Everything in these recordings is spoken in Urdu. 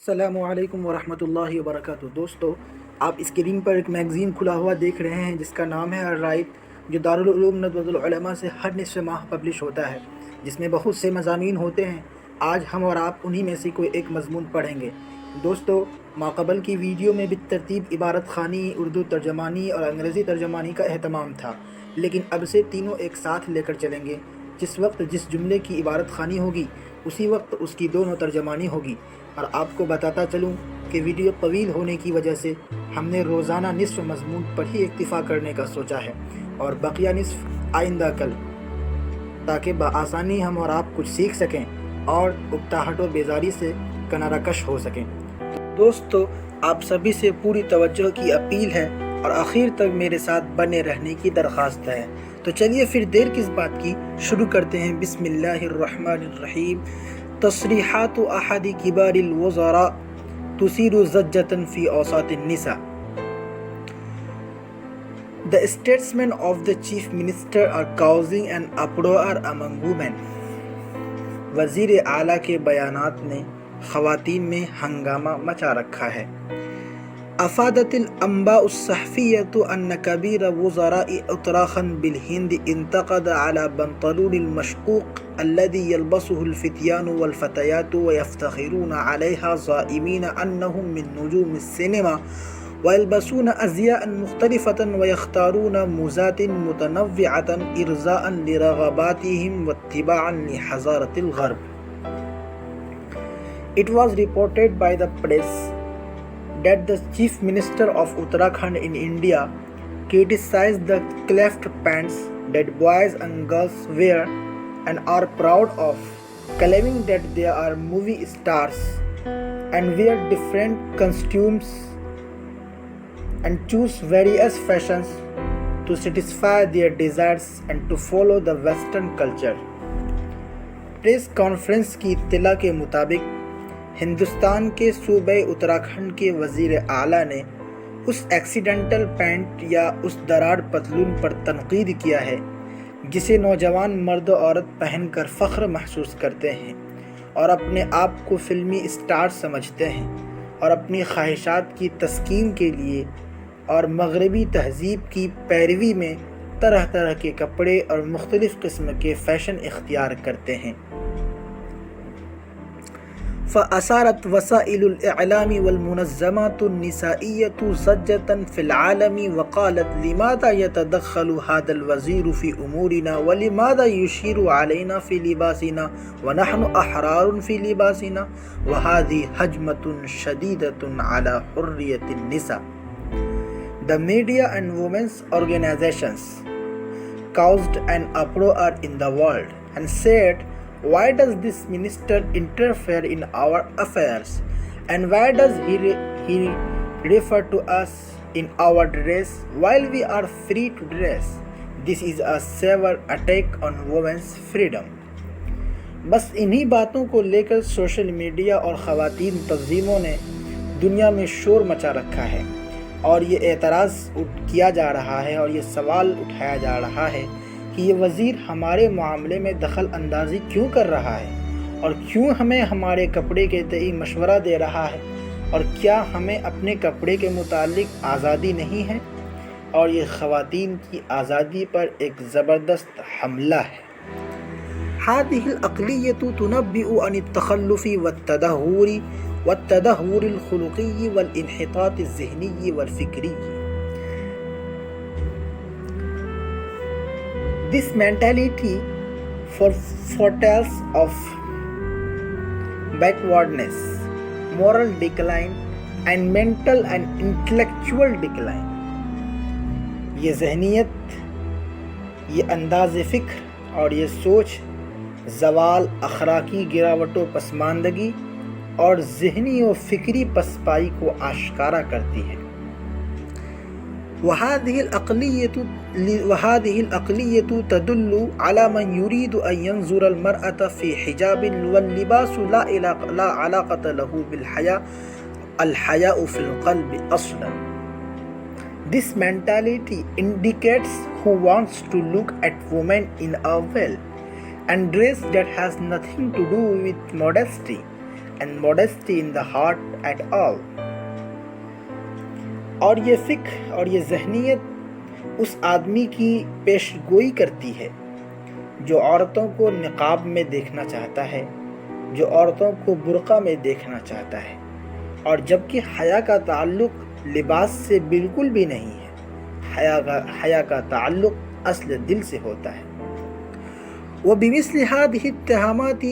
السلام علیکم ورحمۃ اللہ وبرکاتہ۔ دوستو، آپ اسکرین پر ایک میگزین کھلا ہوا دیکھ رہے ہیں جس کا نام ہے الرائد، جو دارالعلوم ندوۃ العلماء سے ہر نصف ماہ پبلش ہوتا ہے، جس میں بہت سے مضامین ہوتے ہیں۔ آج ہم اور آپ انہی میں سے کوئی ایک مضمون پڑھیں گے۔ دوستو، ماقبل کی ویڈیو میں بالترتیب عبارت خوانی، اردو ترجمانی اور انگریزی ترجمانی کا اہتمام تھا، لیکن اب سے تینوں ایک ساتھ لے کر چلیں گے۔ جس وقت جس جملے کی عبارت خوانی ہوگی اسی وقت اس کی دونوں ترجمانی ہوگی۔ اور آپ کو بتاتا چلوں کہ ویڈیو طویل ہونے کی وجہ سے ہم نے روزانہ نصف مضمون پر ہی اکتفا کرنے کا سوچا ہے اور بقیہ نصف آئندہ کل، تاکہ بآسانی ہم اور آپ کچھ سیکھ سکیں اور اکتاہٹ و بیزاری سے کنارہ کش ہو سکیں۔ دوستو، آپ سبھی سے پوری توجہ کی اپیل ہے اور آخر تک میرے ساتھ بنے رہنے کی درخواست ہے۔ تو چلیے پھر دیر کس بات کی، شروع کرتے ہیں۔ بسم اللہ الرحمن الرحیم۔ تصریحات احد کبار الوزراء تثیر ضجة فی اوساط النساء۔ The statements of the chief minister are causing an uproar among women۔ وزیر اعلیٰ کے بیانات نے خواتین میں ہنگامہ مچا رکھا ہے۔ افادت الانباء الصحفیۃ ان کبیر وزراء اتراخند بالہند انتقد على بنطلون المشقوق الذي يلبسه الفتيان والفتيات ويفتخرون عليها زائمين أنهم من نجوم السینما ويلبسون أزياء مختلفة ويختارون موزات متنوعة إرضاء لرغباتهم واتباعا لحضارة الغرب۔ It was reported by the press that the Chief Minister of Uttarakhand in India criticized the cleft pants that boys and girls wear and are proud of, claiming that they are movie stars and wear different costumes and choose various fashions to satisfy their desires and to follow the Western culture۔ Press conference کی اطلاع کے مطابق ہندوستان کے صوبہ اتراکھنڈ کے وزیر اعلیٰ نے اس ایکسیڈنٹل پینٹ یا اس درار پتلون پر تنقید کیا ہے جسے نوجوان مرد و عورت پہن کر فخر محسوس کرتے ہیں اور اپنے آپ کو فلمی اسٹار سمجھتے ہیں، اور اپنی خواہشات کی تسکین کے لیے اور مغربی تہذیب کی پیروی میں طرح طرح کے کپڑے اور مختلف قسم کے فیشن اختیار کرتے ہیں۔ فأثارت وسائل الإعلام والمنظمات النسائية ضجة في العالم وقالت لماذا يتدخل هذا الوزير في أمورنا ولماذا يشير علينا في لباسنا ونحن أحرار في لباسنا وهذه هجمة شديدة على حرية النساء۔ The media and women's organizations caused an uproar in the world and said, why does this minister interfere in our affairs? And why does he refer to us in our dress while we are free to dress? This is a severe attack on women's freedom۔ بس انہی باتوں کو لے کر سوشل میڈیا اور خواتین تنظیموں نے دنیا میں شور مچا رکھا ہے، اور یہ اعتراض کیا جا رہا ہے اور یہ سوال اٹھایا جا رہا ہے کہ یہ وزیر ہمارے معاملے میں دخل اندازی کیوں کر رہا ہے، اور کیوں ہمیں ہمارے کپڑے کے تئیں مشورہ دے رہا ہے، اور کیا ہمیں اپنے کپڑے کے متعلق آزادی نہیں ہے، اور یہ خواتین کی آزادی پر ایک زبردست حملہ ہے۔ هذه العقلیة تنبئ عن التخلف والتدهور الخلقی والانحطاط الذہنی والفکری۔ This mentality foretells of backwardness, moral decline and mental and intellectual decline۔ یہ ذہنیت، یہ انداز فکر اور یہ سوچ زوال، اخلاقی گراوٹ و پسماندگی اور ذہنی و فکری پسپائی کو آشکارا کرتی ہے۔ وهذه العقلیة تدل على من يريد أن ينظر المرأة في حجاب واللباس لا علاقة له بالحياء، الحياء في القلب أصلا۔ This mentality indicates who wants to look at women in a well and dress that has nothing to do with modesty and modesty in the heart at all. اور یہ فکر اور یہ ذہنیت اس آدمی کی پیش گوئی کرتی ہے جو عورتوں کو نقاب میں دیکھنا چاہتا ہے، جو عورتوں کو برقع میں دیکھنا چاہتا ہے، اور جبکہ حیا کا تعلق لباس سے بالکل بھی نہیں ہے، حیا کا تعلق اصل دل سے ہوتا ہے۔ وبمثل هذه الاتهامات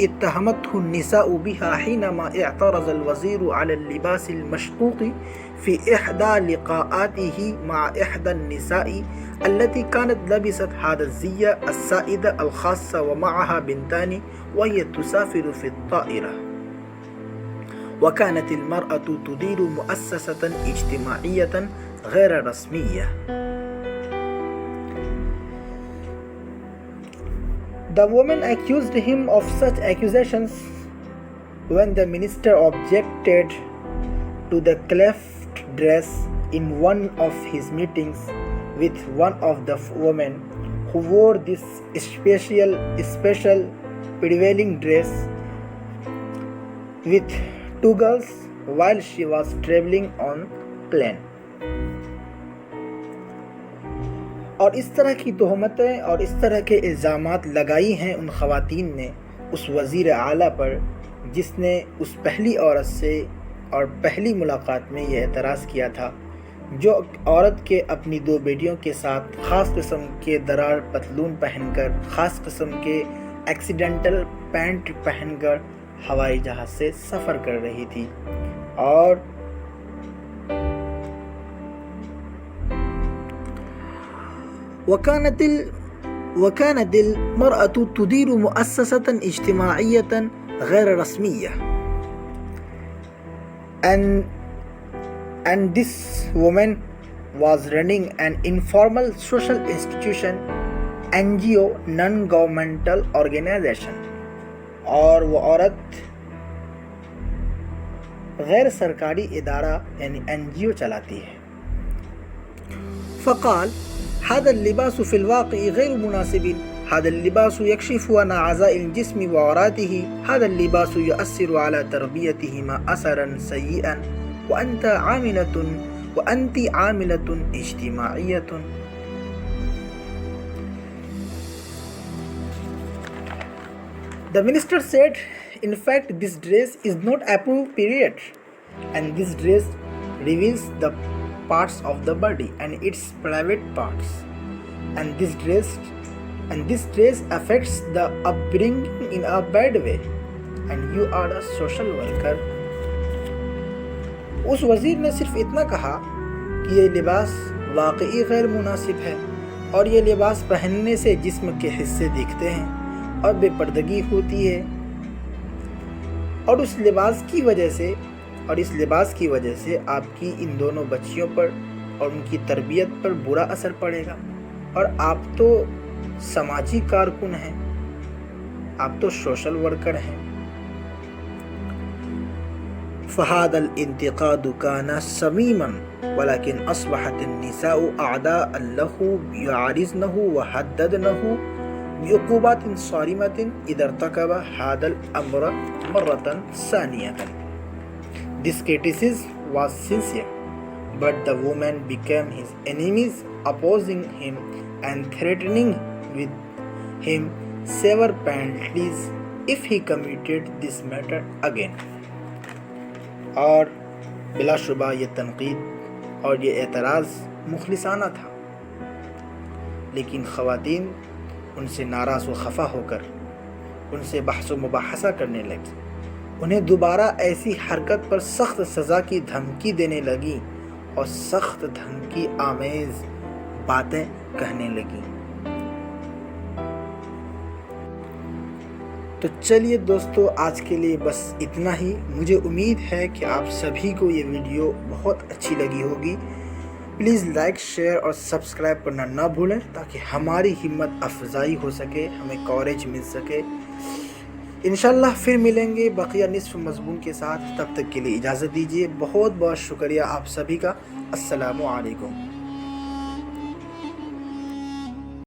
اتهمته النساء بها حينما اعترض الوزير على اللباس المشقوق في إحدى لقاءاته مع إحدى النساء التي كانت لبست هذا الزي السائدة الخاصة ومعها بنتان وهي تسافر في الطائرة، وكانت المرأة تدير مؤسسة اجتماعية غير رسمية. The woman accused him of such accusations when the minister objected to the cleft dress in one of his meetings with one of the women who wore this special prevailing dress with two girls while she was traveling on plane. اور اس طرح کی تہمتیں اور اس طرح کے الزامات لگائی ہیں ان خواتین نے اس وزیر اعلیٰ پر جس نے اس پہلی عورت سے اور پہلی ملاقات میں یہ اعتراض کیا تھا، جو عورت کے اپنی دو بیٹیوں کے ساتھ خاص قسم کے درار پتلون پہن کر، خاص قسم کے ایکسیڈنٹل پینٹ پہن کر ہوائی جہاز سے سفر کر رہی تھی. اور وكانت المرأة تدير مؤسسة اجتماعية غير رسمية. And this woman was running an informal social institution, NGO, non-governmental organization. اور وہ عورت غیر سرکاری ادارہ یعنی NGO چلاتی ہے. فقال هذا اللباس في الواقع غير مناسب، هذا اللباس يكشف عن أعضاء الجسم وعوراته، هذا اللباس يؤثر على تربيتهما أثرا سيئا وأنت عاملة اجتماعية. The minister said, in fact, this dress is not appropriate, and this dress reveals the parts of the body and its private parts, and this dress affects the upbringing in a bad way, and you are a social worker. اس وزیر نے صرف اتنا کہا کہ یہ لباس واقعی غیر مناسب ہے اور یہ لباس پہننے سے جسم کے حصے دکھتے ہیں اور بے پردگی ہوتی ہے، اور اس لباس کی وجہ سے آپ کی ان دونوں بچیوں پر اور ان کی تربیت پر برا اثر پڑے گا، اور آپ تو سماجی کارکن ہیں، آپ تو سوشل ورکر ہیں. فهذا الانتقاد كان صميما ولكن أصبحت النساء أعداء له يعارضنه وهددنه بعقوبات صارمة إذا ارتكب هذا الأمر مرة ثانية. This criticism was sincere, but the women became his enemies, opposing him and threatening with him severe penalties if he committed this matter again. اور بلا شبہ یہ تنقید اور یہ اعتراض مخلصانہ تھا، لیکن خواتین ان سے ناراض و خفا ہو کر ان سے بحث و مباحثہ کرنے لگی، انہیں دوبارہ ایسی حرکت پر سخت سزا کی دھمکی دینے لگی اور سخت دھمکی آمیز باتیں کہنے لگی. تو چلیے دوستو، آج کے لیے بس اتنا ہی. مجھے امید ہے کہ آپ سبھی کو یہ ویڈیو بہت اچھی لگی ہوگی. پلیز لائک، شیئر اور سبسکرائب کرنا نہ بھولیں تاکہ ہماری ہمت افزائی ہو سکے، ہمیں کوریج مل سکے. انشاءاللہ پھر ملیں گے بقیہ نصف مضمون کے ساتھ. تب تک کے لیے اجازت دیجیے. بہت بہت شکریہ آپ سبھی کا. السلام علیکم.